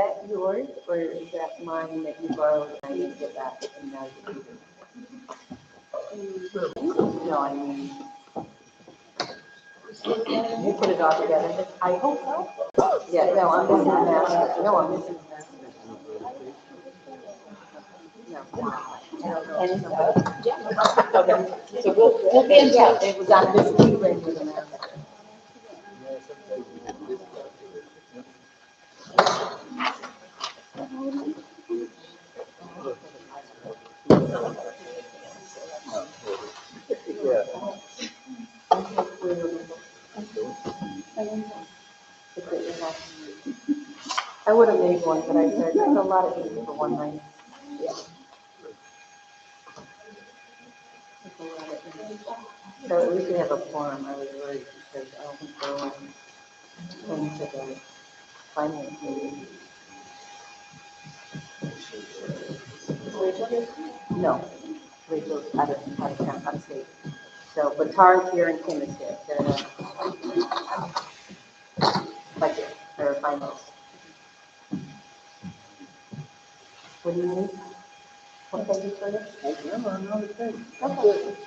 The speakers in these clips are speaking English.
that yours, or is that mine that you borrowed and I didn't get back and now you keep it? No, I mean, you put it all together. I hope so. Yeah, no, I'm missing the master. No, I'm missing the master. No. And, okay, so we'll be in touch. It was on this key ring with the master. I would have made one, but I said, there's a lot of people for one night. Yeah. So at least we have a forum. I was worried because I don't think they'll came to the finance meeting. No, Rachel's out of town, out of state. So, but Tara's here and Kim is here. They're budget or finance. What do you need? What page is for this? Okay.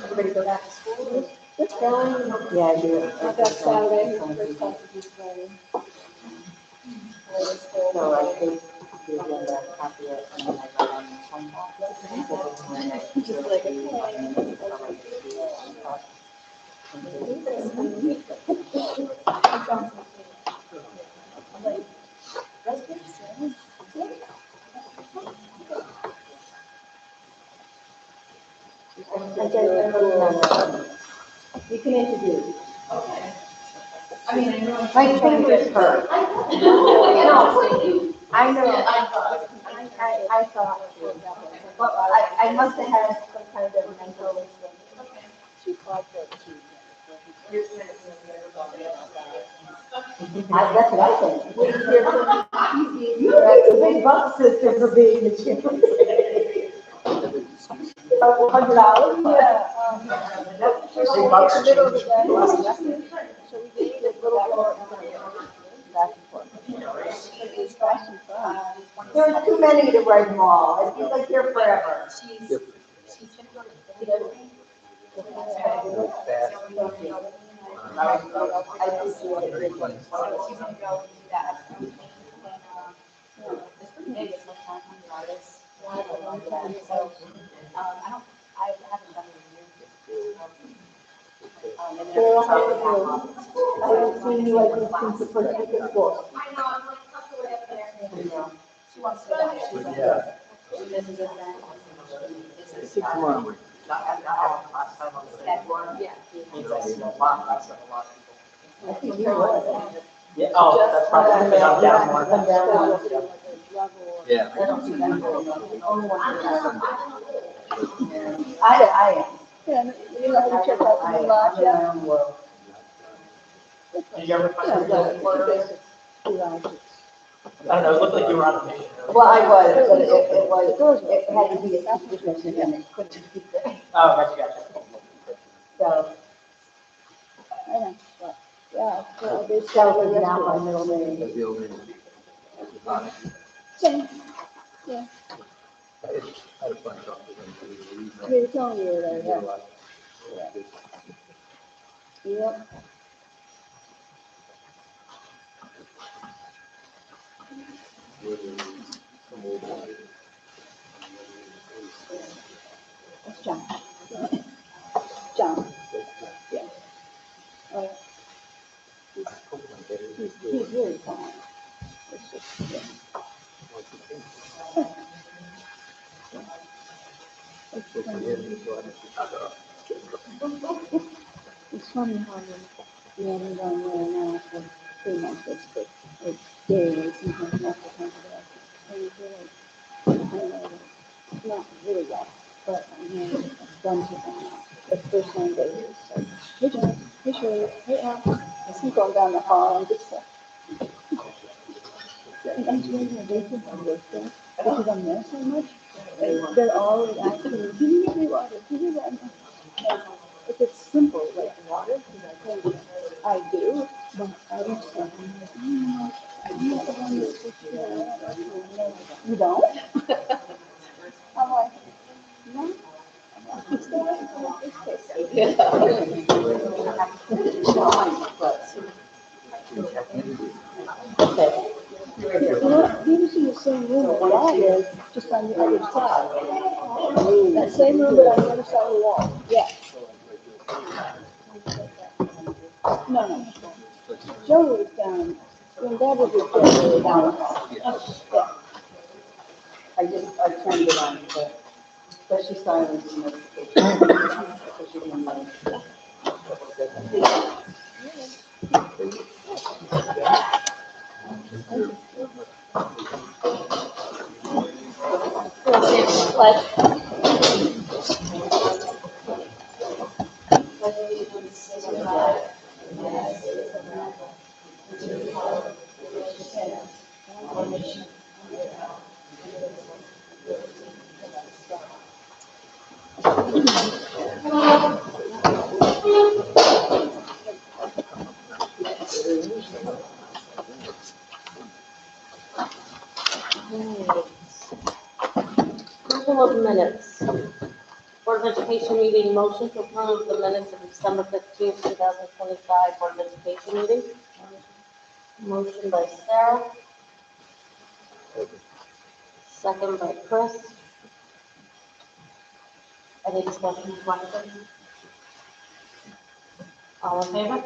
Everybody go back to school? Yeah, I do. I got Saturday, first class is Friday. So I take the agenda, copy it, and then I write on the phone. Just like a You can introduce. I mean, I know. My fingers hurt. I know. I thought, well, I must have had some kind of mental. That's what I think. You're a big buck sister for being the champion. $100? Yeah. Big bucks. So we gave it little more back and forth. It's fast and fun. There's too many to write them all. I feel like they're forever. She's gonna go to the I just feel like it's like, so she's gonna go do that. It's pretty big, it's like $500. So, I haven't done it in years. And then Girl, it's how all- I haven't seen you like this since the first week of school. I know, I'm like, that's the way up there. You know. She wants to go. She's like, Yeah. she misses it then. 6 months. Yeah. I think you would. Yeah, oh, that's probably because I'm down more. Come down. Yeah. I don't see them. The only one I am. Yeah, you know how to check out the new lot, I'm in yeah? my own world. Did you ever find Yeah, yourself yeah, for it's basic. Two lounges. I don't know, it looked like you were on a mission. Well, I was, but it had to be a subdivision and it couldn't be there. Oh, gotcha. So, I know, but, yeah, so they that started was now my yesterday. middle name. The building. Same, yeah, I had a fun talk with him. they were telling you that, yeah. Yep. That's John. John. Yeah. He's really fine. It's just, yeah. It's funny how we haven't gone there now for 3 months, it's days, sometimes multiple times a day. not really well, but I mean, I've done something now. The first name basis, like, hey John, hey Shirley, hey Al. I see going down the hall, I'm just like, and I'm doing the basis on those things because I'm there so much. And they're always asking me, can you get me water? Can you get me? Like, if it's simple, like water, because I told you I do, but I each time I'm like, I'm not the one that's supposed to do that. And they're like, you don't? I'm like, no. I'm like, it's the way it's supposed Okay. to. You know, he was in the same room that Dad is, just on the other side. That same room, but on the other side of the wall. Yeah. No, no. Joe was down, when Dad was with Joe, they were down. Yeah. I turned it on, but she silenced the notification. So she didn't know. Approval of minutes. Board of Education meeting, motion to approve the minutes of December 15th, 2025 Board of Education meeting. Motion by Sarah. Second by Chris. Any discussion, questions? All in favor?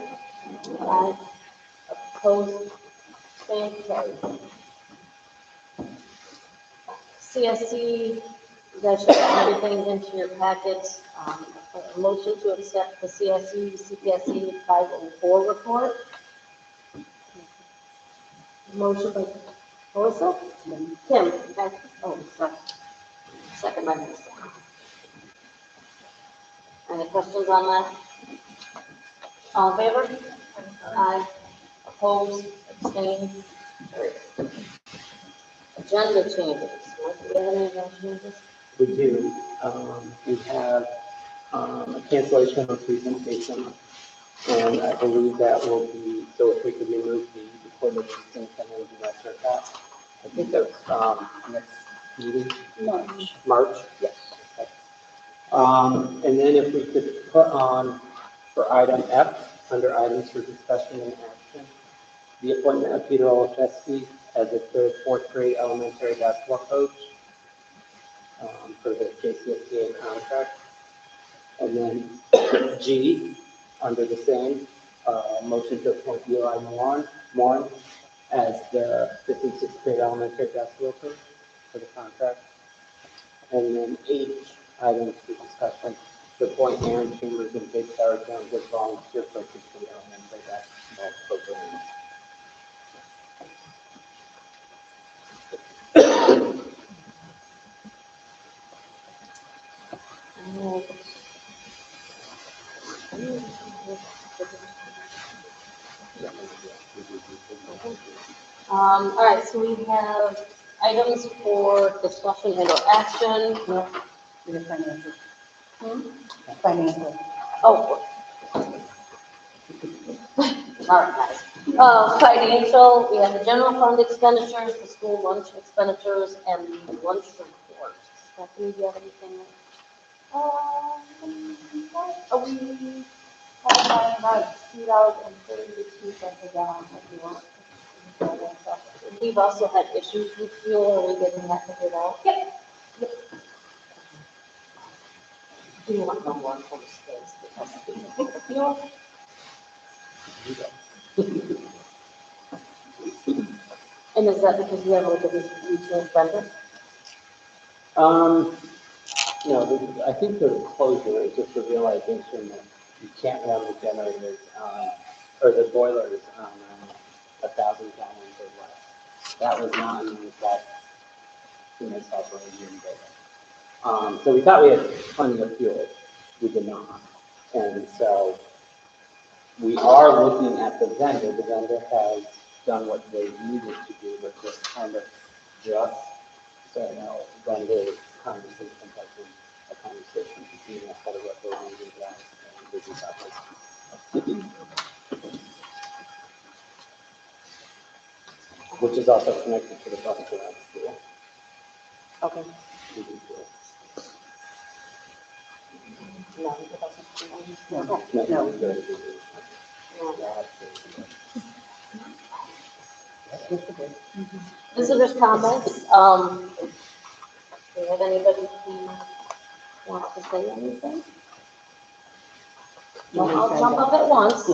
Aye. Opposed? Same carried. CSC, you guys should have everything into your packets. A motion to accept the CPSC 504 report. Motion by Melissa? Kim, okay. Oh, sorry. Second by Melissa. Any questions on that? All in favor? Aye. Opposed? Abstained? Carried. Agenda changes. Mike, do you have any agenda changes? We do. We have a cancellation of presentation, and I believe that will be, so if we could remove the recorded instance, and we'll do that for that. I think that's next meeting, March. Yes. Okay. And then if we could put on for item F, under items for discussion and action, the appointment of Peter Olszewski as a third, fourth grade elementary basketball coach for the JCSDA contract. And then G, under the same, motion to appoint Eli Moran as the fifth and sixth grade elementary basketball coach for the contract. And then H, items for discussion, to appoint Aaron Chambers and Jake Sarah Jones as volunteer coaches for the elementary basketball program. All right, so we have items for discussion and or action. The financial. Financial. Oh. All right, guys. Financial, we have the general fund expenditures, the school lunch expenditures, and the lunch report. Stephanie, do you have anything? We have about $2.32 a gallon if you want. We've also had issues with fuel, are we getting that figured out? Yep. Do you want no more for the space because of the fuel? And is that because you have like a regional vendor? No, I think the closure is just the realization that you can't run the generators on, or the boilers on 1,000 gallons or less. That was not in that in this operation, but So we thought we had plenty of fuel. We did not. And so we are looking at the vendor. The vendor has done what they needed to do, but just kind of just, so you know, vendor conversation, having a conversation between us about what they're needing less and business operations. Which is also connected to the public around school. Okay. No, No, no. Visitors' comments, do you have anybody who wants to say anything? Well, I'll jump up at once.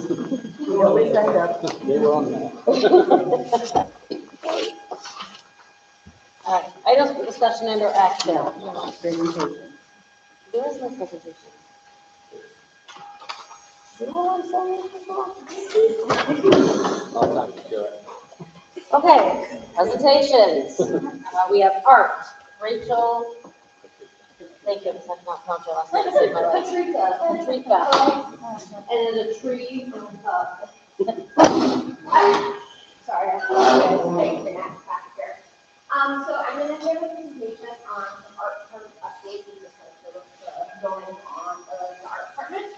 Nobody signed up. They were on that. All right, items for discussion and or action. No, presentation. There is no presentation. You know what I'm saying? I'll talk to you. Okay, presentations. We have art. Rachel, thank you, because I cannot pronounce your last name. Save my life. Patrica. And then a tree from Sorry, I apologize for taking the next back here. So I'm gonna give a presentation on some art department updates and just like what's going on the art department.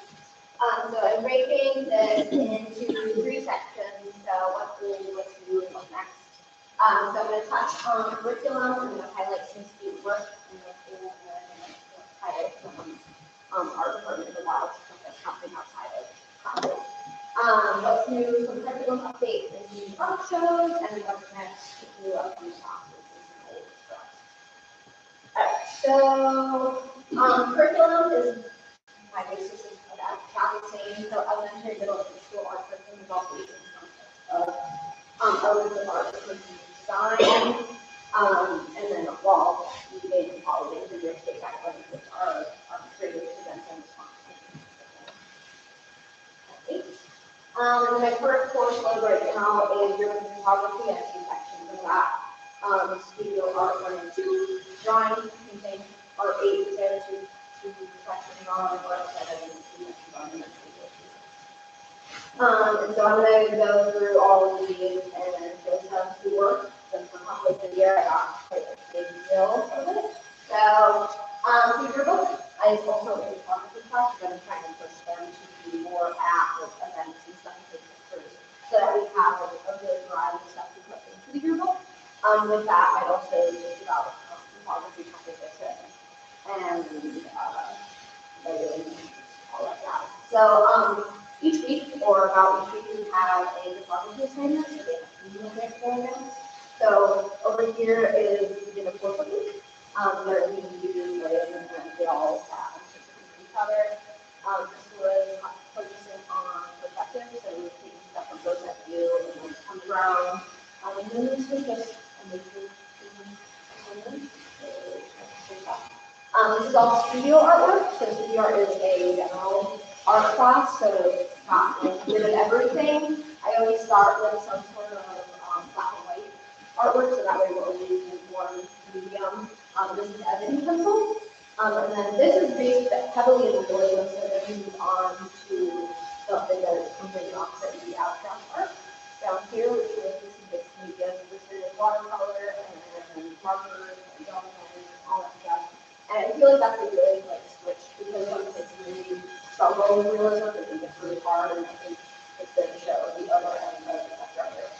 So I'm breaking this into 3 sections, so what's new, and what's next. So I'm gonna touch on curriculum, I'm gonna highlight some student work, and then highlight some art department about something outside of classes. What's new, some curriculum updates and new art shows, and what's next, new upcoming classes and some old stuff. Alright, so curriculum is my basis is about balancing, so elementary, middle, and school art curriculum is all based on elements of art curriculum design, and then while using all the New York State guidelines, which are created to events and responsibilities. And my current course load right now is urban photography and 2 sections of that. Studio art 1 and 2, drawing, painting, art 8, there 2 sections on, art 7, 2 sections on, and then and so I'm going to go through all of these and show some to work. Since I'm halfway through the year, I got quite a big deal of it. So, through your book, I also in photography class, but I'm trying to push them to do more at events and stuff to take pictures, so that we have a good variety of stuff to put into the yearbook. With that, I'd also think about photography competition and all of that. So, each week, or about each week, we have a photography assignment, so we have 3 assignments. So over here is we did a 4-foot week. Where we do and they all have each other. This was focusing on perspective, so we're taking stuff from both of you and then comes around. And then this was just a major assignment. This is all studio artwork. So studio art is a general art class, so it's not like good at everything. I always start with some sort of black and white artwork, so that way we're only using one medium. This is editing pencil. And then this is based heavily in the oil, so then we move on to something that is completely opposite of the abstract art. Down here, which is this mixed media, so this is watercolor and markers and gel pens and all that stuff. And I feel like that's a good switch, because some kids really struggle with realism, they think it's really hard, and I think it's good to show the other end of the spectrum.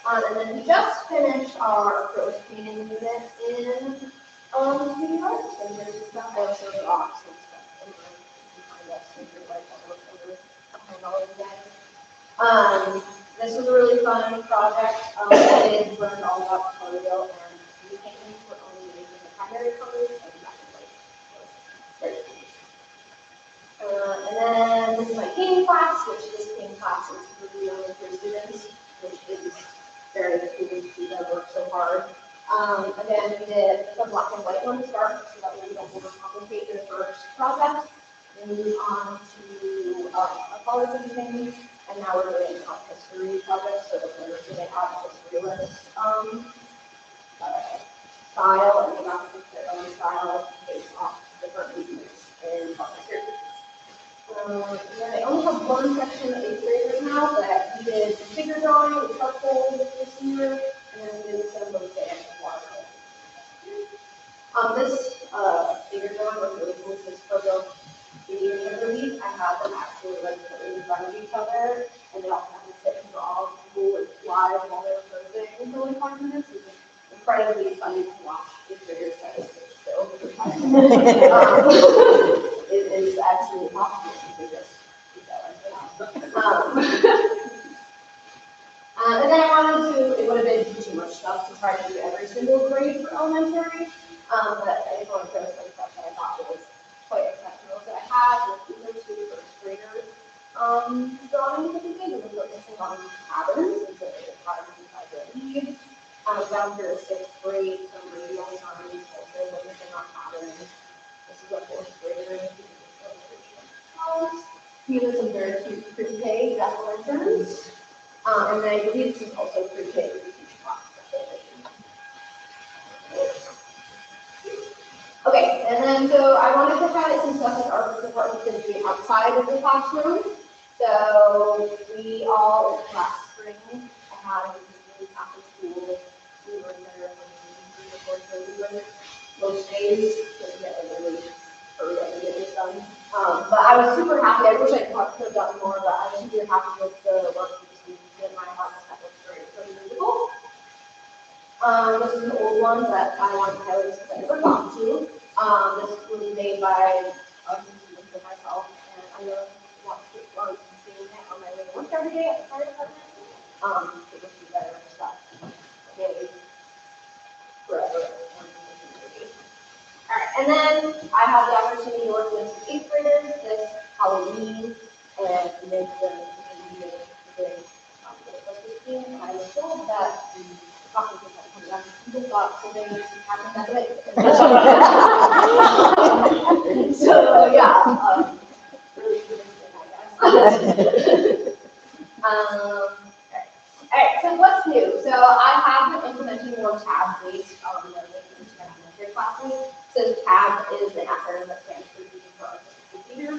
And then we just finished our prose painting unit in New York, and there's stuff I also draw some stuff in there. You can find that something like behind all of you guys. This was a really fun project. I did learn all about colorial and painting. We're only using the primary colors and black and white. And then this is my painting class, which this painting class is really only for students, which is very cool to see them work so hard. Again, we did the black and white one to start, so that way we don't overcomplicate the first project. We move on to a color painting, and now we're doing a history project, so we're doing a history list style, and we have to put style based off different movements and volunteers. And then I only have one section of 8th graders now that we did some figure drawing with charcoal this year, and then we did some mosaic and watercolor. This figure drawing was really cool because for the beginning of the week, I had them actually like put in front of each other, and they all had to sit and draw cool and fly while they were posing for like 5 minutes. It was incredibly funny to watch the figures that is still. It is actually possible to just do that. And then I wanted to, it would have been too much stuff to try to do every single grade for elementary, but I just want to throw some stuff that I thought was quite exceptional. So I had with these 2 first graders drawings that they did, and we were focusing on patterns, and so they did patterns inside their leaves. Down here, 6th grade, some radial signs, also focusing on patterns. This is a 4th grader. He did some very cute pre-K jack-o'-lanterns. And I believe this is also pre-K for the teacher class. Okay, and then so I wanted to highlight some stuff that our department is doing outside of the classroom. So we all, last spring, I had a meeting after school. We were there most days, so we get a really hurry up and get this done. But I was super happy. I wish I could have done more, but I was super happy with the work we did. My heart that was very musical. This is an old one that I want to highlight because I never got to. This was made by myself, and I really want to keep on seeing it on my way to work every day at the fire department. It would be better stuff. Okay. Forever. Alright, and then I had the opportunity to work with 8th graders this Halloween and make them and I was told that the costumes that come down, people thought something happened that way. So yeah, really interesting, I guess. Alright, so what's new? So I have been implementing more tab-based elementary classes. So TAB is an acronym that stands for Teaching for Artistic Behavior,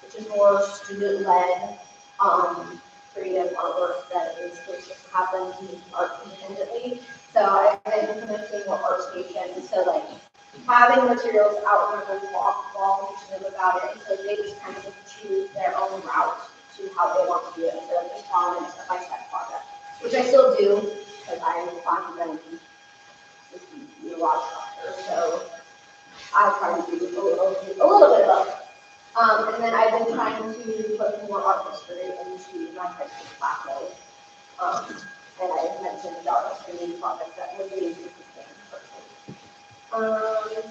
which is more student-led, creative artwork that is supposed to happen in art independently. So I've been implementing more art stations, so like having materials out on the wall, teaching them about it, and so they just kind of choose their own route to how they want to do it, instead of just following a step-by-step project, which I still do, because I'm confident in a lot of structure, so I try to do a little bit of both. And then I've been trying to put more art history into my high school classes. And I mentioned the art history project that would be interesting.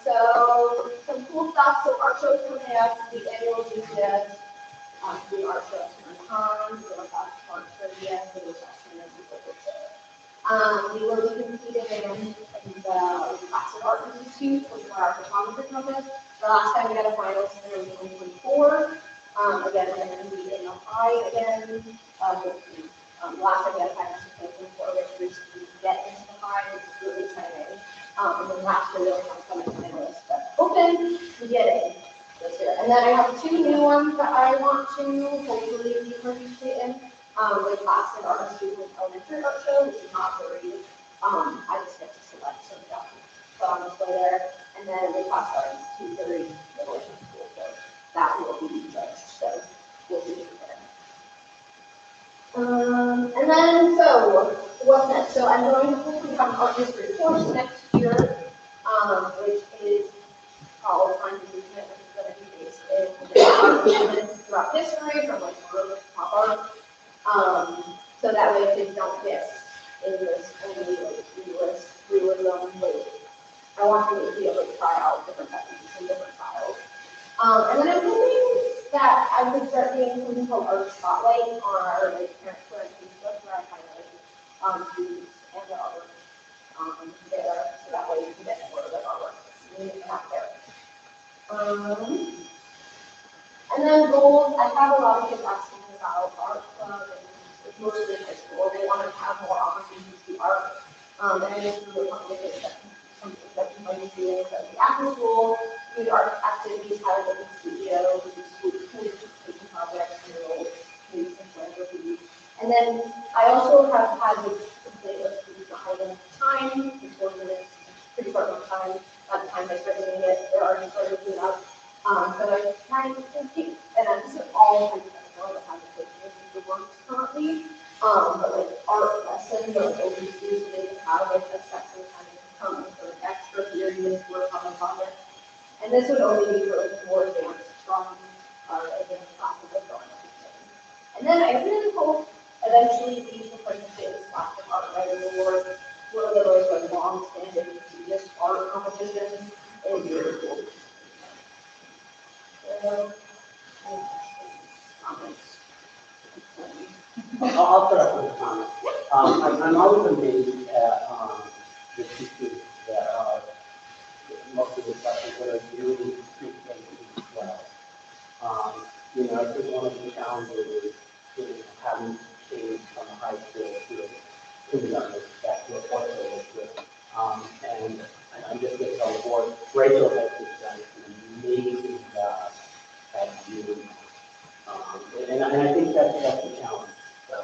So some cool stuff. So art shows coming up. The annual GCS, the art show at Con, the art trivia, the reception, and we will be competing in the Classic Art Institute, which is our photography contest. The last time we had a finals in 2024. Again, we're going to be in Ohio again. The last time we had a finals in 2024, we reached to get into the high, which is really exciting. And then last year, we only had some finalists, but open to get in this year. And then I have 2 new ones that I want to hopefully participate in. The Classic Art Student Elementary Art Show, which is not very, I just get to select some stuff, put on display there, and then the Classic Art Institute very middle school, so that will be judged, so we'll see there. And then, so, what's next? So I'm going to hopefully have an art history course next year, which is called Time and Movement, which is going to be based in movements throughout history, from like pop art. So that way kids don't get in this only like realism. Like, I want them to be able to try out different techniques and different styles. And then I'm hoping that I could start doing something called Art Spotlight on our like parent square Facebook, where I highlight students and their artwork there, so that way you can get more of their artwork out there. And then goals, I have a lot of kids asking about art club, and mostly high school, they want to have more opportunities to do art. And I just really want to get something that can students at the after school, we art activities, how to the studio, school participation projects, murals, maybe some philanthropy. And then I also have had the playlist behind the time, it's 4 minutes, pretty short amount of time, by the time I start doing it, they're already started doing up. But I'm trying to keep, and this is all hypothetical, I haven't taken the works currently. But like art lessons or like OBC, so they can have like a section kind of come for like extra periods work on the project. And this would only be for like more advanced drawing, advanced classes of drawing. And then I really hope eventually these will participate in this plastic art writing award, one of those like long-standing prestigious art competitions. It would be really cool. So, comments. I'll put up with a comment. I'm always amazed at the teachers that are, most of the classes that are really speaking well. I think one of the challenges is having changed from high school to kindergarten back to a fourth grade. And I'm just going to tell the board, Rachel has done an amazing job at doing. And I think that's the challenge. So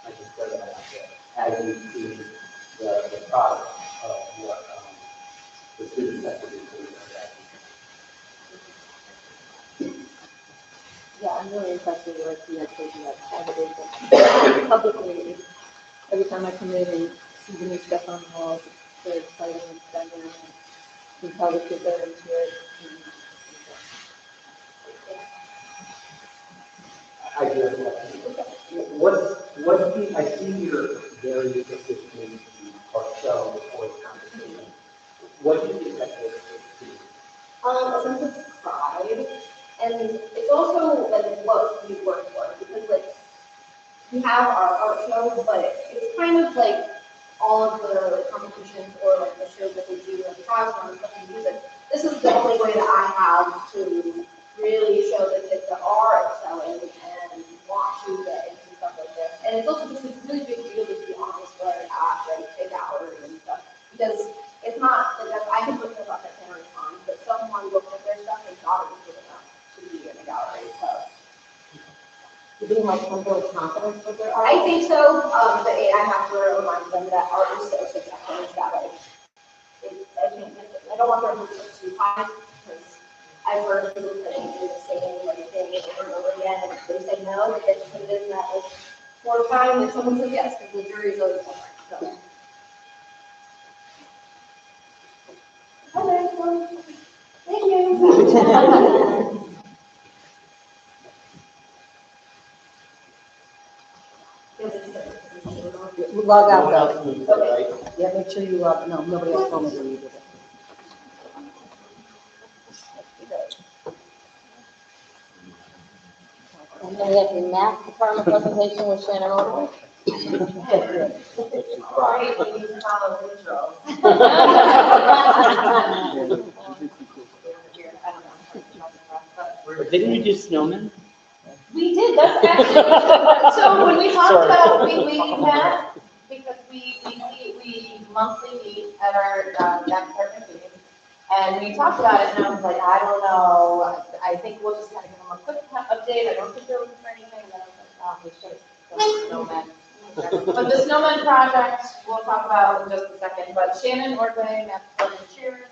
I just throw that out there. As you see the product of what the students have to do. Yeah, I'm really impressed with what you have taken up evidence publicly. Every time I come in and see the new stuff on the walls, it's very exciting and stunning. And you can tell the kids are into it. I do have a question. What do you, I see you're very interested in the art show or the competition. What do you think that is to? A sense of pride, and it's also like what we work for, because like we have our art show, but it's kind of like all of the competitions or like the shows that we do in the classroom, stuff and music. This is the only way that I have to really show the kids that are excelling and want to get into stuff like this. And it's also just a really big deal to be honest where at like a gallery and stuff, because it's not like I can put stuff up at Henry Pond, but someone looked at their stuff and thought it was good enough to be in a gallery. So You being like some sort of confidence with their art? I think so, but I have to remind them that art is so subjective that I don't want their hopes up too high, because I've heard people saying do the same like thing over and over again, and if they say no, they get to put it in that like 4 times, and someone says yes, because the jury's always different. So. Okay, well, thank you. Log out though. Okay. Yeah, make sure you log, no, nobody else told me to leave it. And then we have the math department presentation with Shannon Orwell. Sorry, you use follow intro. Didn't you do snowmen? We did, that's actually, so when we talked about, we met, because we monthly meet at our, that department meeting. And we talked about it, and I was like, I don't know, I think we'll just kind of give them a quick update, I don't think they're looking for anything, and then I was like, we should have done snowmen. But the snowman project, we'll talk about in just a second, but Shannon Ordway, Matt Department Chair,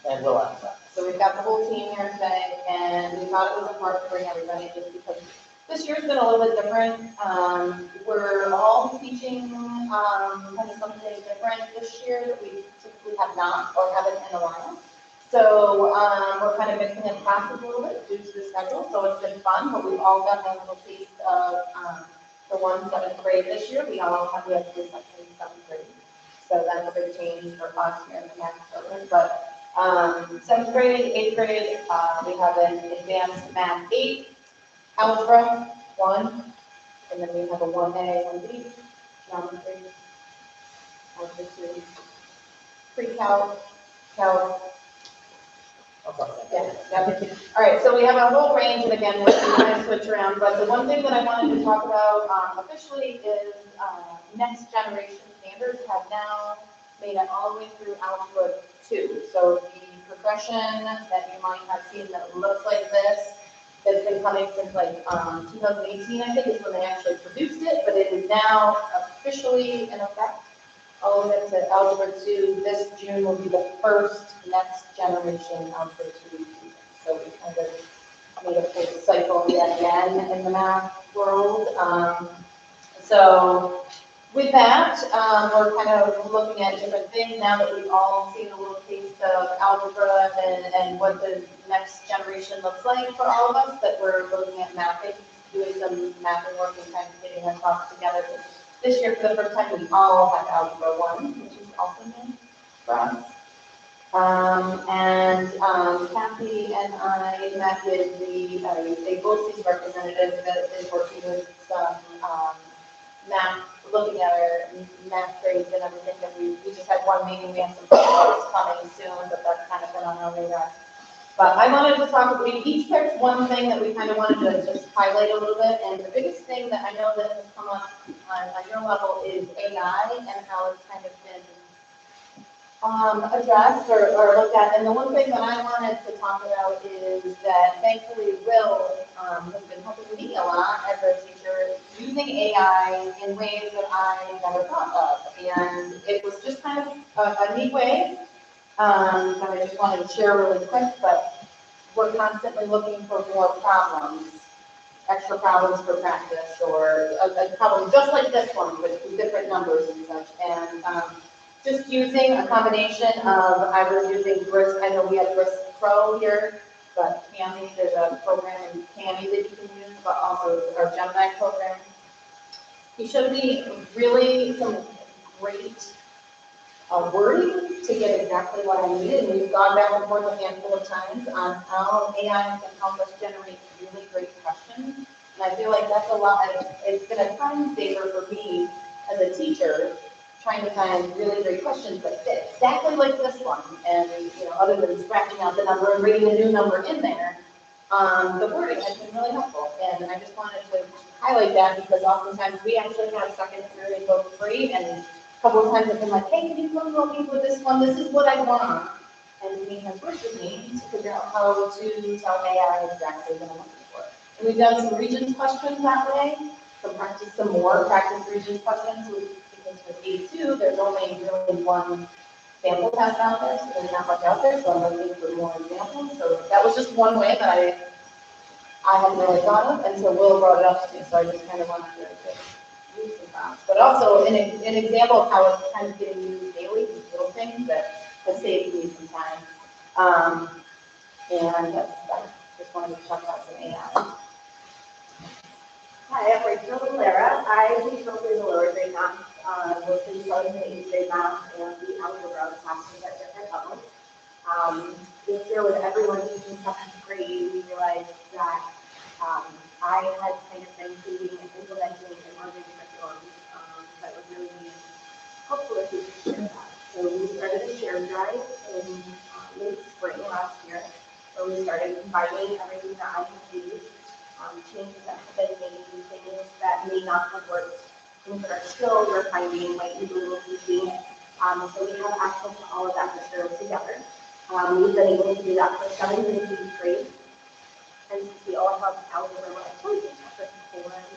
And we'll ask that. so we've got the whole team here today, and we thought it was important to bring everybody just because this year's been a little bit different. We're all teaching kind of something different this year that we typically have not or haven't in a while. So we're kind of mixing in classes a little bit due to the schedule, so it's been fun, but we've all gotten a little taste of the 7th grade this year. We have 3 sections in 7th grade. So that's a big change for us here in the math program. But 7th grade, 8th grade, we have an advanced math 8, algebra 1, and then we have a 1A, 1B, geometry, algebra 2, pre-calc, calc. Yeah, yeah. All right, so we have a whole range, and again, we're going to switch around, but the one thing that I wanted to talk about officially is next generation standards have now made it all the way through Algebra 2. So the progression that you might have seen that looks like this has been coming since like 2018, I think, is when they actually produced it, but it is now officially in effect all the way up to Algebra 2. This June will be the first next generation Algebra 2 student. So we kind of made a full cycle yet again in the math world. So with that, we're kind of looking at different things now that we've all seen a little taste of algebra and what the next generation looks like for all of us, that we're looking at mapping, doing some mapping work and kind of getting our thoughts together. This year, for the first time, we all have Algebra 1, which is also new for us. Kathy and I met with the BOCES representative that is working with some math, looking at our math grades and everything, and we just had one meeting, we have some follow-ups coming soon, but that's kind of been on our radar. But I wanted to talk, we each picked one thing that we kind of wanted to just highlight a little bit, and the biggest thing that I know that has come up on your level is AI and how it's kind of been addressed or looked at. And the one thing that I wanted to talk about is that thankfully Will has been helping me a lot as a teacher using AI in ways that I never thought of. And it was just kind of a neat way that I just wanted to share really quick, but we're constantly looking for more problems, extra problems for practice, or a problem just like this one, but with different numbers and such. And just using a combination of, I was using Brisk, I know we have Brisk Pro here, but Candy, there's a program in Candy that you can use, but also our Gemini program. He showed me really some great wording to get exactly what I needed, and we've gone back and forth a handful of times on how AI can help us generate really great questions. And I feel like that's a lot, it's been a time saver for me as a teacher, trying to find really great questions that fit exactly like this one. And, other than scratching out the number and bringing a new number in there, the wording has been really helpful. And I just wanted to highlight that because oftentimes we actually have second period book free, and a couple of times I've been like, hey, can you come help me with this one? This is what I want. And he has worked with me to figure out how to tell AI exactly what I'm looking for. And we've done some Regents questions that way, some more practice Regents questions. Because with A2, there's only really one sample test out there, so there's not much out there, so I'm looking for more examples. So that was just one way that I hadn't really thought of, and so Will brought it up to me, so I just kind of wanted to use some thoughts. But also an example of how it's kind of getting used daily, these little things that have saved me some time. And I just wanted to talk about some AI. Hi, I'm Rachel Valera. I teach mostly the lower grade math, mostly starting the 8th grade math and the algebra classes at different levels. This year with everyone teaching second grade, we realized that I had kind of been implementing an emerging curriculum that would really be helpful if we could share that. So we started a shared drive in late spring last year, where we started combining everything that I had used. Changes that have been made, things that may not have worked, things that are still we're finding might be a little confusing. So we have access to all of that material together. We've been able to do that for 7 different grades. And since we all have algebra choices for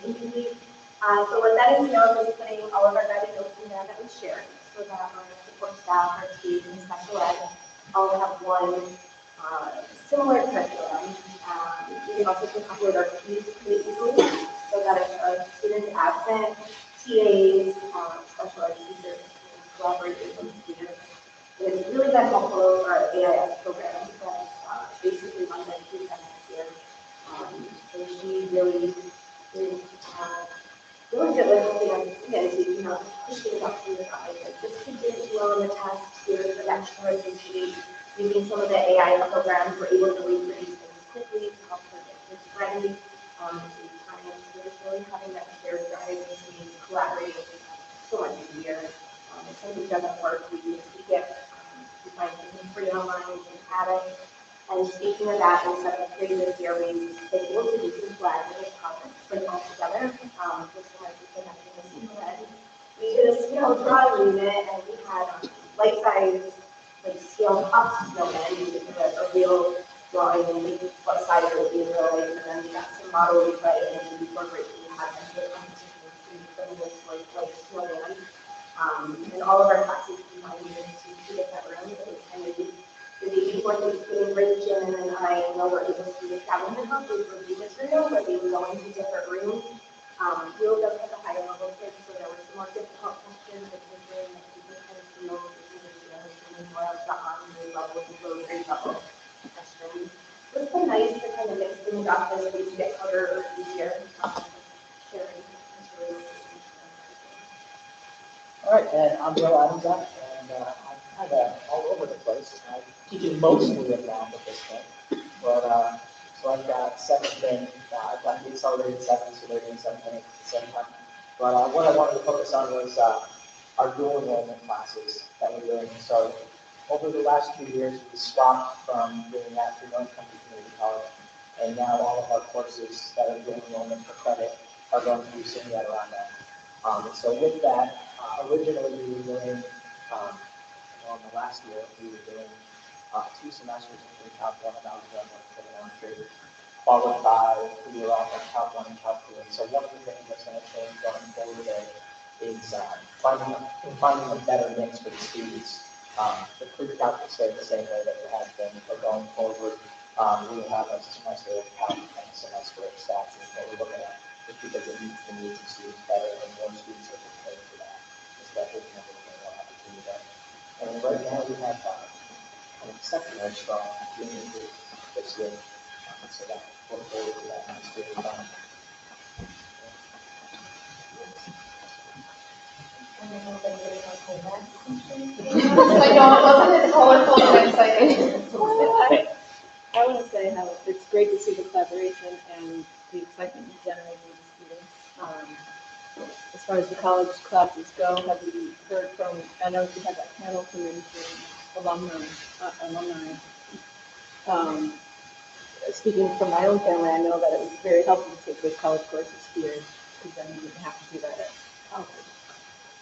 easily. So what that entails is putting all of our guided notes in there that we share, so that our support staff, our teams, and special ed all have one similar curriculum. We can also pick up with our peers pretty easily, so that if a student is absent, TAs, special ed teachers, collaborate with students. It's really been helpful for our AIS program that basically runs like 2 semesters here. So she really is really good with helping us to, push things up to the side. Like, this kid did well in the test, here's the next sheet. Using some of the AI programs, we're able to reproduce things quickly to help her get this ready. So it's really having that shared drive and collaborating so much easier. If something doesn't work, we use the gift. We find something free online, we can add it. And speaking of that, in 7th grade this year, we've been able to do some collaborative projects, put it all together. Just like we connected with Ed. We did a skill drawing unit, and we had life-size, like scaled up snowman, you can get a real drawing and make what size it would be in real life, and then we got some model clay, and then before break, we had a competition to finish like snowman. And all of our classes combined into 2 different rooms, it was kind of neat. The day before Thanksgiving break, Jim and I know we're able to do a scavenger hunt, we would do material, but we would go into different rooms. We looked up at the higher level kids, so there were some more difficult questions that we did, like we did kind of feel, more of the on-grade level, the low-grade level questions. It's been nice to kind of mix things up as we get harder easier. Sharing materials. All right, and I'm Bill Adams, and I'm kind of all over the place. I'm teaching mostly at Brown at this point, but so I've got 7th and I've got the accelerated 7th, so they're doing 7th and 8th at the same time. But what I wanted to focus on was our dual enrollment classes that we're doing. So over the last 2 years, we swapped from doing that through North Country Community College, and now all of our courses that are dual enrollment for credit are going to be sitting right around that. And so with that, originally we were doing, in the last year, we were doing 2 semesters in Calc 1 and Algebra and Trigonometry, followed by, we were on Calc 1 and Calc 2. And so one of the things that's going to change going forward is finding a better mix for the students. The pre-calc will stay the same way that it has been, but going forward, we will have a semester of Calc and a semester of stats, and what we're looking at is because it meets the needs of students better, and more students are prepared for that, especially when we're looking at more opportunity there. And right now, we have an exceptionally strong junior group this year, so that look forward to that next year. I know it wasn't as colorful and exciting. I want to say how it's great to see the collaboration and the excitement you generate with the students. As far as the college classes go, have you heard from, I know you had that panel come in from alumni. Speaking from my own family, I know that it was very helpful to take those college courses here, because then you didn't have to do that at college.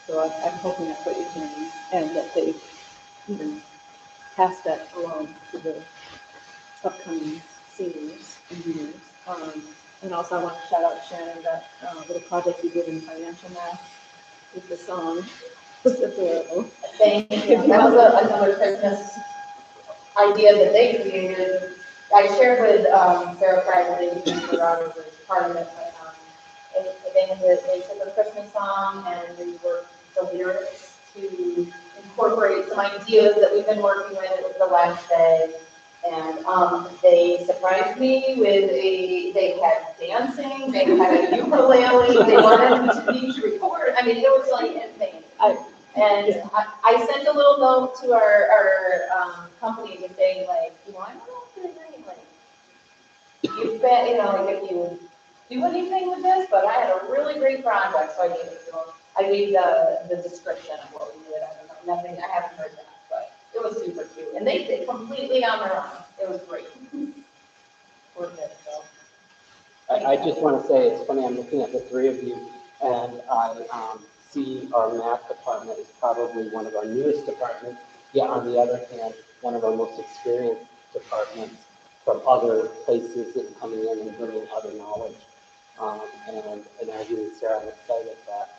So I'm hoping that's what you're hearing, and that they even pass that along to the upcoming seniors and juniors. And also I want to shout out Shannon, that little project you did in financial math with the song was adorable. Thank you. That was another Christmas idea that they created. I shared with Sarah Friday, who was part of it, but they took a Christmas song and reworked the lyrics to incorporate some ideas that we've been working with the last day. And they surprised me with they had dancing, they had a ukulele, they wanted me to record. I mean, it was like insane. And I sent a little note to our company to say, like, I don't know if there's any, like, you've been, like, if you do anything with this, but I had a really great project, so I gave it to them. I gave the description of what we did. I don't know, nothing, I haven't heard that, but it was super cute. And they did completely on their own. It was great. Worth it, so. I just want to say, it's funny, I'm looking at the 3 of you, and I see our math department is probably one of our newest departments, yet on the other hand, one of our most experienced departments from other places and coming in and bringing other knowledge. And as you and Sarah, I'm excited that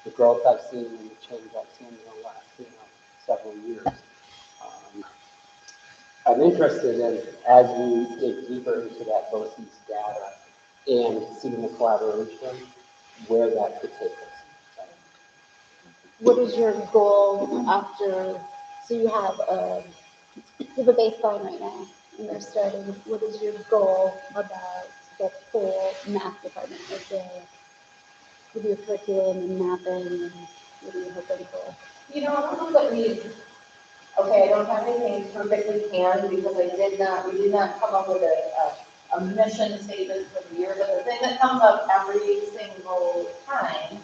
the growth I've seen and the change I've seen in the last several years. I'm interested in, as we dig deeper into that BOCES data and seeing the collaboration, where that could take us. What is your goal after, so you have a baseline right now, and you're starting, what is your goal about the full math department, with your curriculum and mapping, and what are you hoping for? I don't know that I don't have anything perfectly canned because we did not come up with a mission statement for the year, but the thing that comes up every single time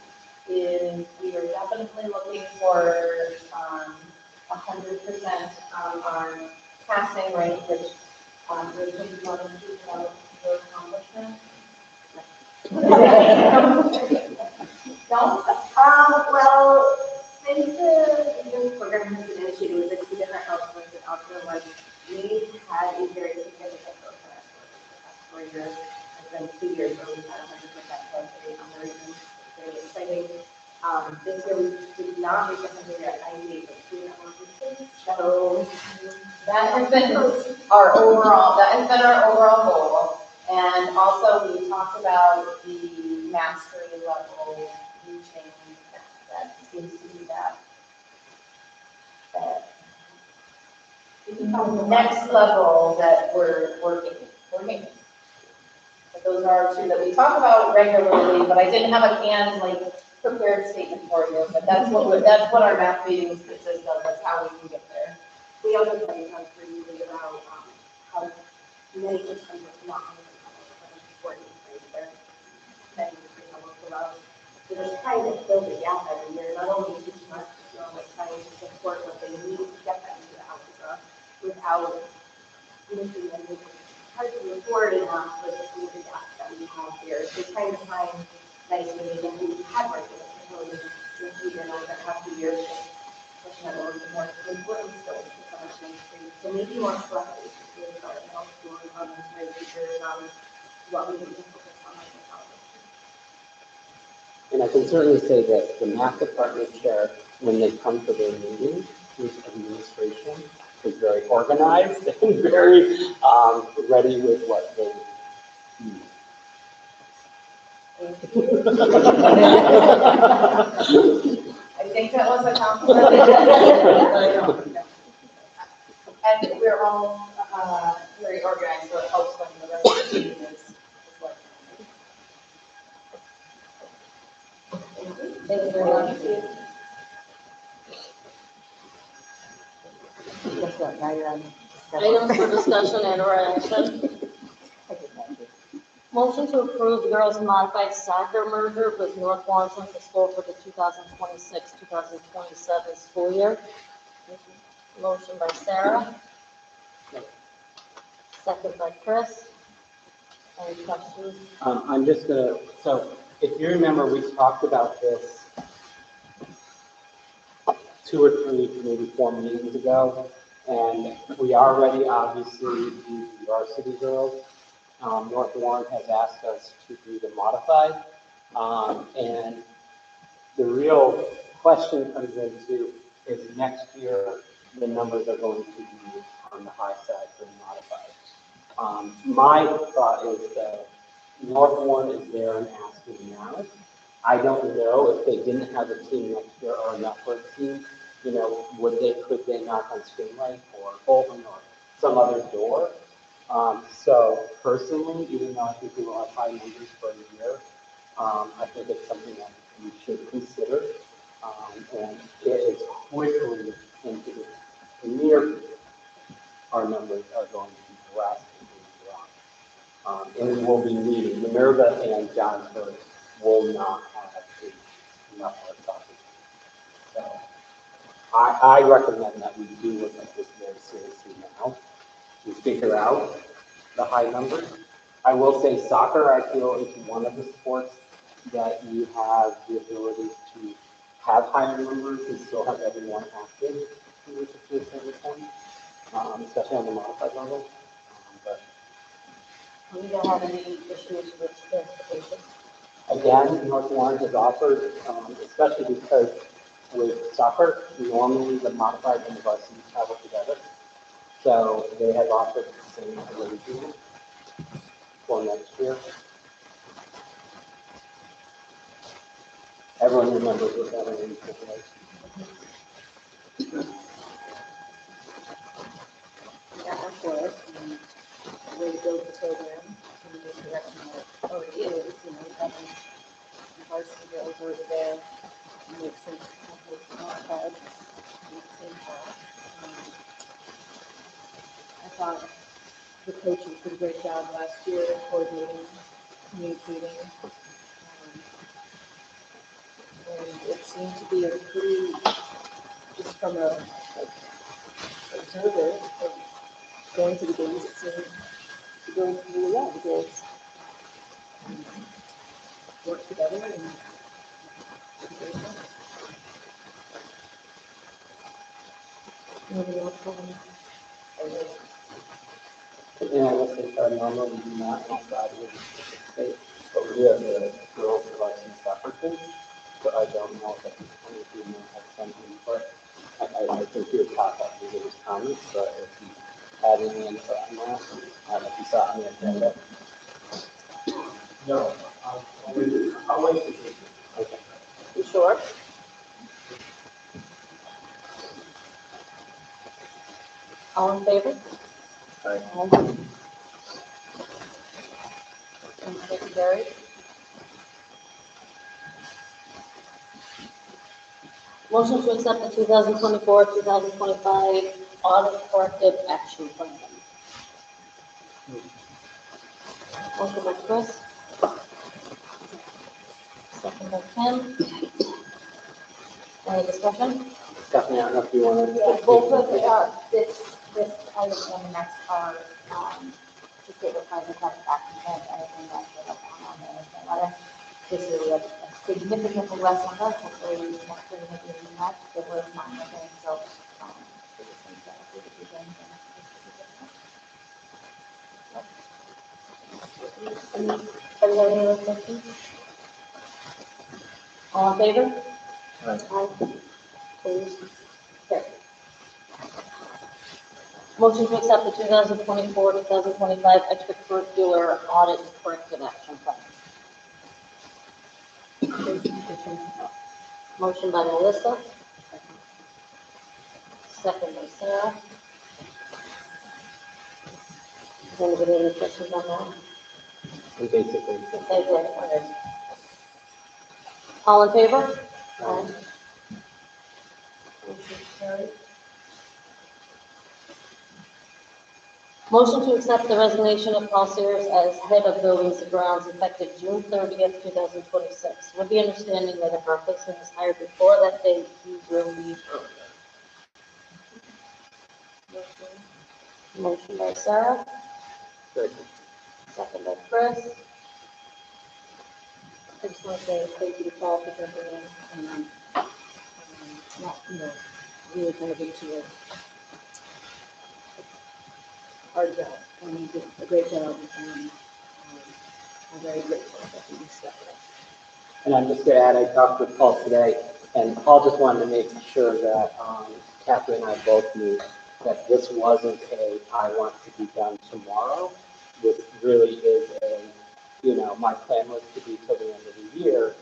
is we are definitely looking for 100% on our passing rate, which really comes down to your accomplishment. No? Well, Since the program has been initiated with the two different counselors and outdoor life, we've had a very significant growth in our schools the past 4 years. It's been 2 years where we've had 100% growth rate on the region. It's very exciting. This year we did not reach 100 at 98.2 in so That has been our overall goal. And also we talked about the mastery level reaching, that seems to be that next level that we're working. But those are two that we talk about regularly, but I didn't have a canned, prepared statement for you, but that's what our math meetings consist of, that's how we can get there. we also studied on pretty about how many systems are not on the important things. There's many levels below. So just trying to fill the gap every year, not only teaching us to know, but trying to support what they need to get them to the algebra without missing them. It's hard to afford enough with some of the gaps that we have here. So trying to find nice ways, and we have worked with the facilities this year, and the past few years, pushing out a little bit more important skills to some of things. So maybe more selective with our middle school and elementary teachers on what we need to focus on as a college. And I can certainly say that the math department chair, when they come to their meetings, whose administration is very organized and very ready with what they need. I think that was a compliment. And we're all very organized, so it helps when the rest of the team is like. Thank you very much. Guess what, now you're on. Items for discussion and or action. Motion to approve girls modified soccer merger with North Warren Central School for the 2026-2027 school year. Motion by Sarah. Second by Chris. Any questions? I'm just gonna, so if you remember, we talked about this 2 or 3, maybe 4 meetings ago, and we already obviously do the varsity girls. North Warren has asked us to do the modified, and the real question comes into is next year the numbers are going to be on the high side for the modified. My thought is that North Warren is there and asking now. I don't know if they didn't have a team next year or enough for a team, could they knock on Spring Lake or Bolton or some other door? So personally, even though I think we will have high numbers for a year, I think it's something that we should consider. And it is quickly into the near future, our numbers are going to be drastically dropped. And we will be needing, Minerva and Johnsburg will not have enough of a soccer team. So I recommend that we do look at this very seriously now. We figure out the high numbers. I will say soccer, I feel, is one of the sports that you have the ability to have higher numbers and still have everyone active, which is to a certain extent, especially on the modified level. But We don't have any issues with transportation. again, North Warren has offered, especially because with soccer, normally the modified and the varsity travel together. So they have offered the same arrangement for next year. Everyone remembers what that arrangement was. Yeah, I'm for it, and the way to build the program in the direction that it already is, having the varsity girls over there makes sense to have those modified at the same time. I thought the coaches did a great job last year coordinating, communicating. And it seemed to be a pretty, just from a observer of going to the games, it seemed to go really well. The girls work together and do great things. Moving on from- And I will say, normally we do not outside of the state, but we do have the girls who like some separate, but I don't know if we may have some input. I think you would pop up the biggest comments, but if you had any input on that, if you saw any agenda. No, I'll wait to see. Okay. You sure? All in favor? Aye. Motion carried. Motion to accept the 2024-2025 audit corrective action plan. Motion by Chris. Second by Kim. Any discussion? Stephanie, I don't know if you want to. Yeah, both of this item and the next are, to state what kind of satisfaction, anything that's on the management letter. This is a significantly less number, hopefully next year maybe even that, it was not nothing, so, we just need to approve it again. Anybody have any other questions? All in favor? Aye. Please. Carried. Motion to accept the 2024-2025 extracurricular audit corrective action plan. Motion by Melissa. Second by Sarah. Does anybody have any questions on that? And basically, Okay, good. All in favor? Aye. Motion carried. Motion to accept the resignation of Paul Sears as head of buildings and grounds effective June 30th, 2026. With the understanding that if our person is hired before that date, he will leave earlier. Motion by Sarah, second. second by Chris. I just want to say thank you to Paul for jumping in and, not, really kind of into a hard job. And he did a great job, and I'm very grateful that he stepped up. And I'm just going to add, I talked with Paul today, and Paul just wanted to make sure that Catherine and I both knew that this wasn't I want to be done tomorrow. This really is my plan was to be till the end of the year,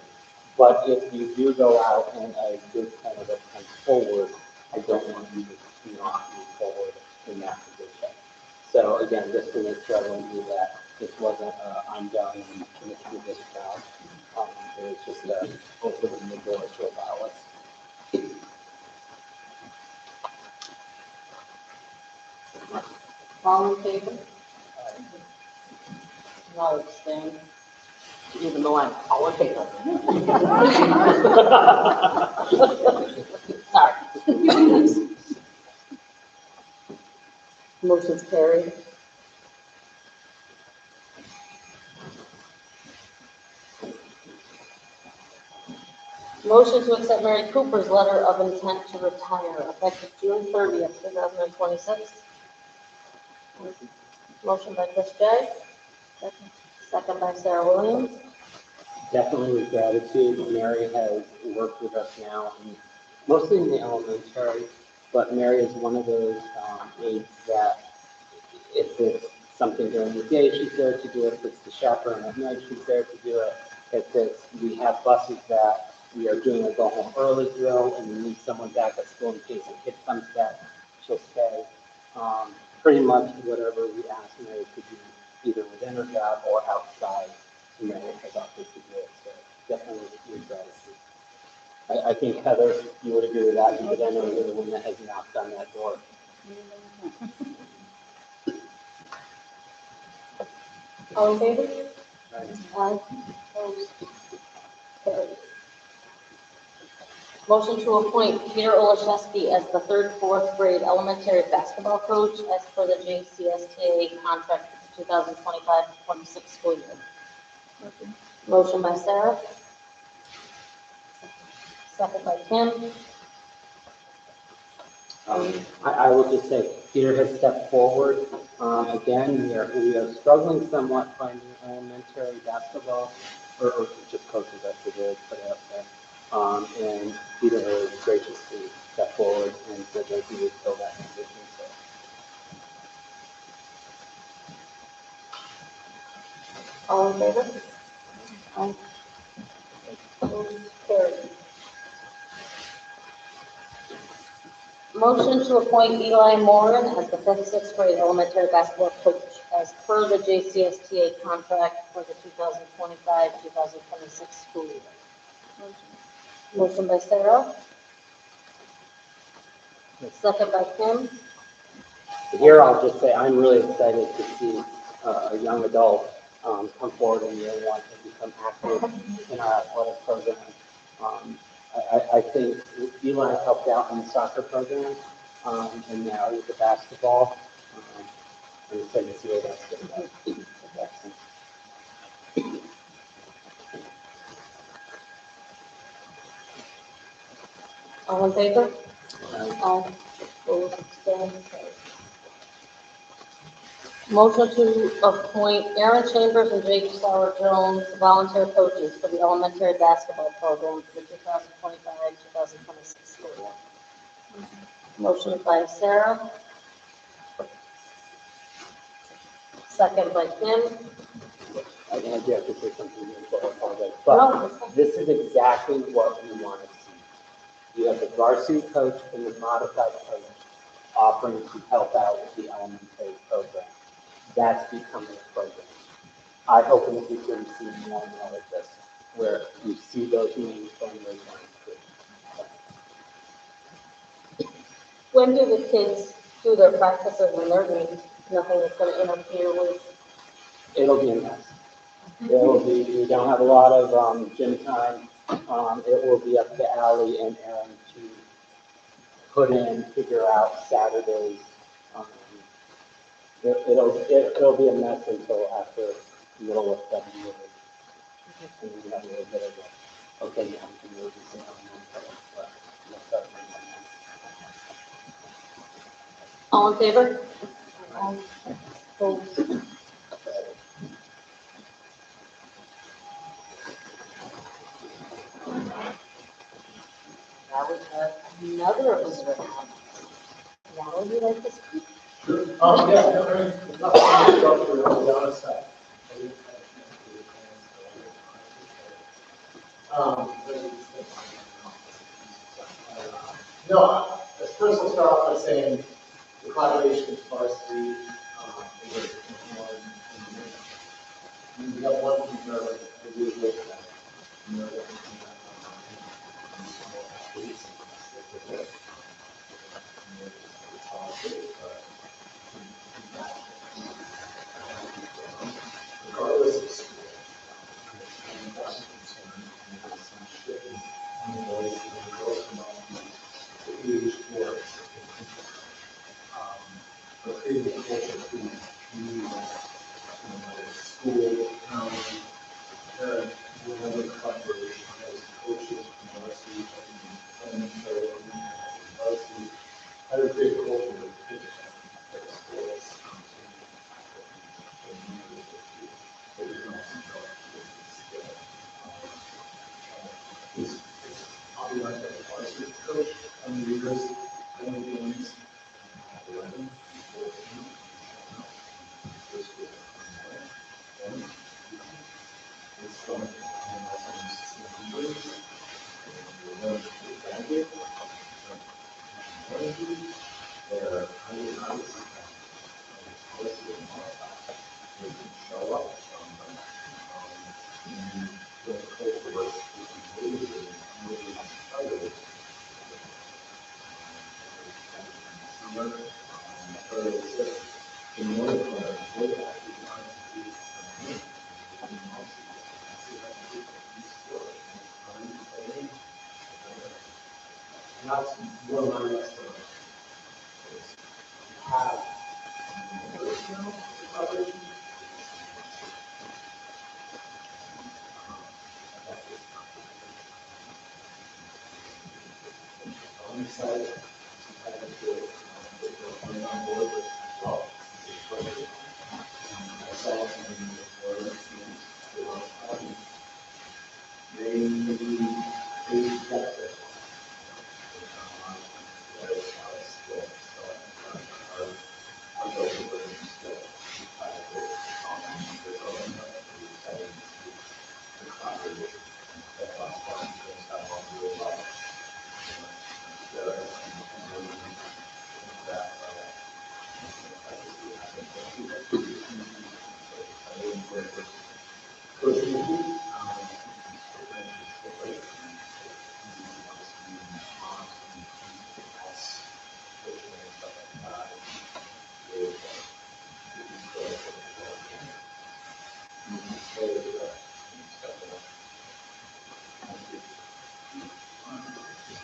but if you do go out and a good candidate comes forward, I don't want you to not move forward in that position. So again, just to make sure everyone knew that this wasn't I'm done and finish with this job. It was just opening the door to allow us. All in favor? No, abstain. Even though I'm all in favor. Sorry. Motion's carried. Motion to accept Mary Cooper's letter of intent to retire effective June 30th, 2026. Motion by Chris J. Second by Sarah Williams. Definitely with gratitude. Mary has worked with us now, mostly in the elementary, but Mary is one of those aides that if it's something during the day, she's there to do it. If it's the chaperone at night, she's there to do it. We have buses that we are doing a go home early drill and we need someone back at school in case a kid comes back, she'll stay. Pretty much whatever we ask Mary to do, either within her job or outside, Mary has offered to do it. So definitely with gratitude. I think Heather, you would agree with that because I know you're the one that has knocked on that door. All in favor? Right. Aye. Opposed? Carried. Motion to appoint Peter Olszewski as the third, fourth grade elementary basketball coach as per the JCSTA contract for the 2025-26 school year. Motion by Sarah. Second by Kim. I will just say, Peter has stepped forward. Again, we are struggling somewhat finding elementary basketball, or just coaches, I should put it out there. And Peter has graciously stepped forward and said that he would fill that position. So All in favor? Aye. Opposed? Carried. Motion to appoint Eli Moran as the fifth, sixth grade elementary basketball coach as per the JCSTA contract for the 2025-2026 school year. Motion by Sarah. Second by Kim. here, I'll just say, I'm really excited to see a young adult come forward and really want to become active in our athletic program. I think Eli helped out in the soccer program, and now with the basketball. I'm excited to see where that's going to go. All in favor? Aye. Opposed? Abstained? Carried. Motion to appoint Aaron Chambers and Jake Sauer Jones volunteer coaches for the elementary basketball program for the 2025-2026 school year. Motion by Sarah. Second by Kim. I do have to say something here, so I apologize. No. But this is exactly what we want to see. You have the varsity coach and the modified coach offering to help out with the elementary program. That's becoming a program. I hope in the future we see more and more like this, where you see those meetings going those lines. When do the kids do their practices and their meetings? Nothing that's going to interfere with. It'll be a mess. We don't have a lot of gym time. It will be up to Ally and Aaron to put in, figure out Saturdays. It'll be a mess until after middle of February. And we have a little bit of a, okay, now we can move this in on but we'll start with that. All in favor? Opposed? Now we have another visitor comment. Now would you like to speak? Yeah, nothing on the honest side. No, first I'll start off by saying the collaboration as far as we have one thing that I do with that. You know, that regardless of school, and that's concerned, and there's some shifting in the ways that we go from the age towards but creating a culture to use school, parent, whatever collaboration as coaches, varsity, elementary, varsity, how to create a culture of kids at schools. I'll be like a varsity coach, leaders, going games, 11, 14, first grade. And it's fun. And also just English, and learn to graduate, where I was they can show up and the culture was really excited. Summer, but it was just the more way back to the and that's one of my next have personal collaboration. I'm excited to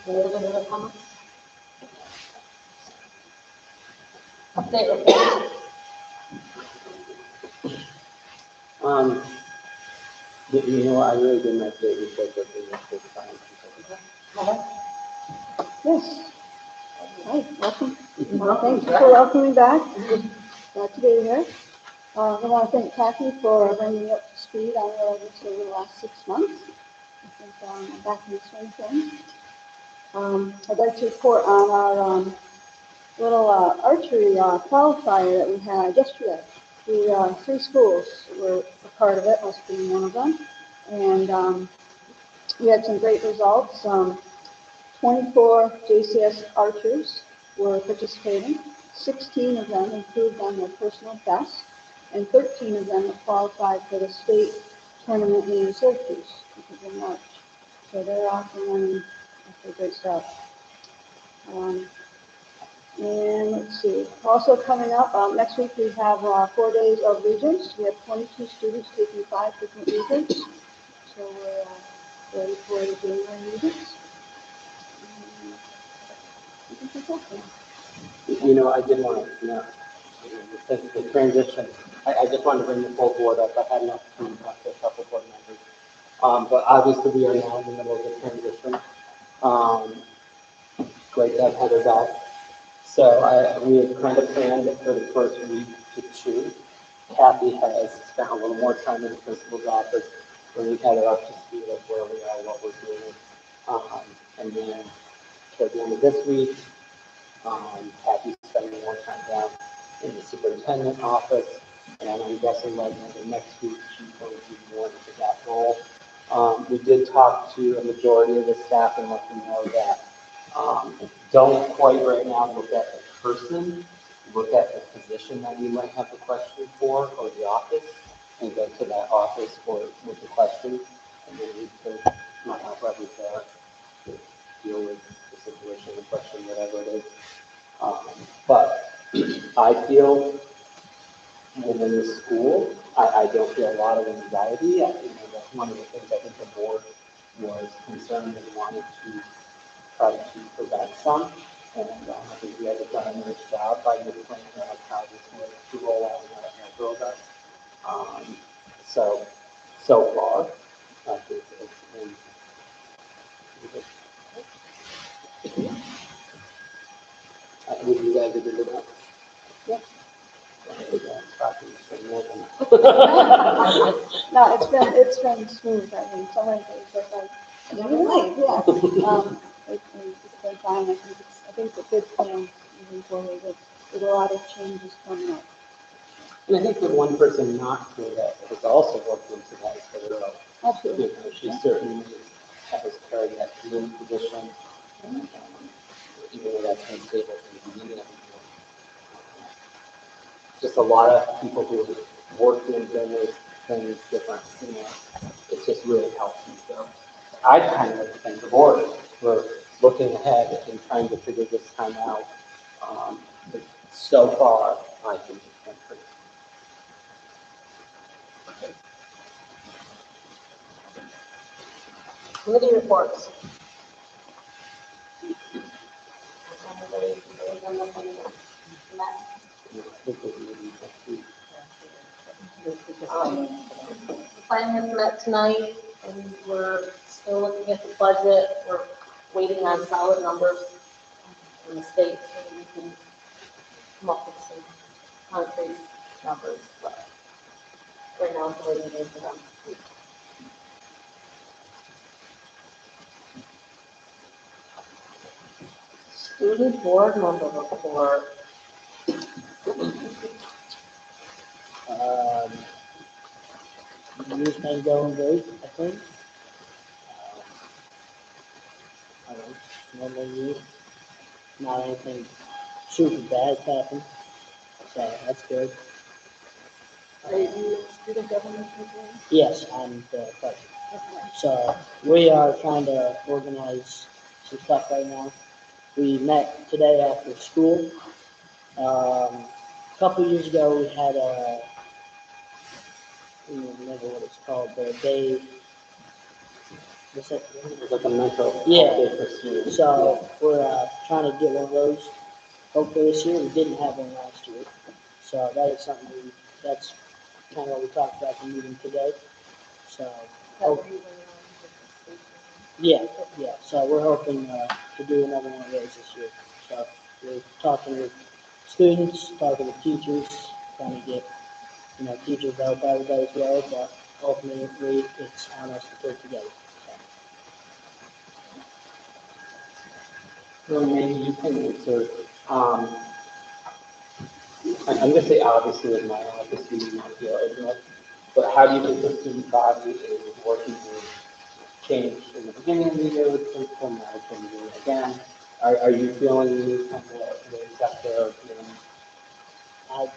Any other comments? Update report. You know, I really didn't have to report that they were supposed to find people. Yes. Hi, welcome. Thanks for welcoming back. Glad to be here. I want to thank Kathy for bringing me up to speed on what I've been over the last 6 months. I think I'm back in the swing of things. I'd like to report on our little archery qualifier that we had yesterday. The 3 schools were a part of it, us being one of them. And we had some great results. 24 JCS archers were participating. 16 of them improved on their personal best, and 13 of them qualified for the state tournament in Syracuse, which is in March. So they're off and running after a great start. And let's see, also coming up, next week we have 4 days of regents. We have 22 students taking 5 different regents. So we're ready for the January regents. You know, I did want to, the transition, I just wanted to bring the full board up. I had an opportunity to talk to a couple board members. But obviously we are now in the middle of the transition. Great to have Heather back. So we had kind of planned for the first week to 2. Kathy has spent a little more time in the principal's office when we had her up to speed of where we are, what we're doing. And then toward the end of this week, Kathy's spending more time down in the superintendent office, and I'm guessing by the end of next week, she's going to be more into that role. We did talk to a majority of the staff and let them know that don't quite right now look at the person, look at the position that you might have the question for, or the office, and go to that office with the question, and then we could not have whoever's there to deal with the situation, the question, whatever it is. But I feel within the school, I don't feel a lot of anxiety. That's one of the things I think the board was concerned and wanted to try to prevent some. And I think we have done a nice job by explaining how this was to roll out and how it rolled out. So far, I think it's been would you guys agree with that? Yep. Yeah. No, it's been smooth. I mean, so many things that really, yeah. It's been fine. I think it's a good plan moving forward with a lot of changes coming up. And I think the one person not here that has also worked into that is Heather Rowe. Absolutely. She certainly has carried that leading position, and even though that's been stable from the beginning of the year. Just a lot of people who have worked in various things different, it's just really helped me. So I kind of like to thank the board for looking ahead and trying to figure this time out. But so far, I think it's been pretty. Committee reports. The finance met tonight, and we're still looking at the budget. We're waiting on solid numbers from the state so that we can come up with some concrete numbers. But right now, it's waiting game for them. Student board member report. The year's been going great, I think. I don't know, normal year. Not anything super bad happened. So that's good. Are you student government? Yes, I'm the president. So we are trying to organize some stuff right now. We met today after school. A couple years ago, we had I don't remember what it's called, but a day What's that? It's like a mental. Yeah. day for students. So we're trying to get one of those. Hopefully this year. We didn't have one last year. So that is something that's kind of what we talked about in the meeting today. So, yeah, yeah. So we're hoping to do another one of those this year. So we're talking with students, talking with teachers, trying to get, teachers help everybody as well, but ultimately it's on us to put it together. So maybe you can answer, I'm gonna say obviously with my office, you might feel ignorant, but how do you think the student body is working with change in the beginning of the year with principal, now changing again? Are you feeling kind of ways that they're feeling? I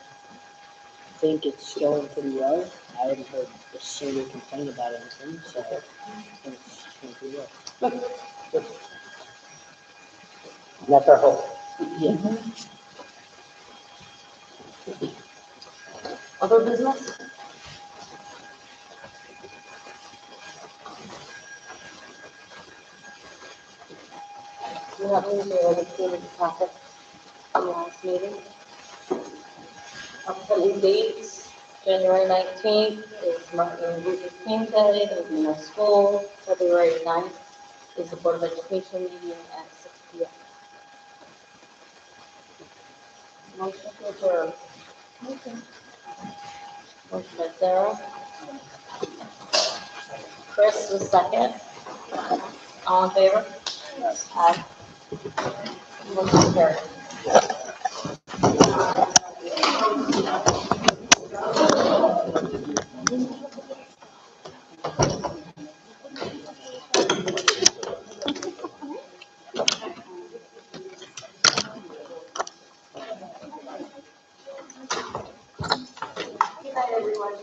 think it's going pretty well. I haven't heard a single complaint about anything, so I think it's going pretty well. And that's our hope. Yeah. Other business? We have any other student topics from last meeting? Upcoming dates, January 19th is Martin Luther King Day, there'll be no school. February 9th is the Board of Education meeting at 6 p.m. Motion to adjourn. Motion by Sarah. Chris, the second. All in favor? Aye. Motion carried. Good night, everyone.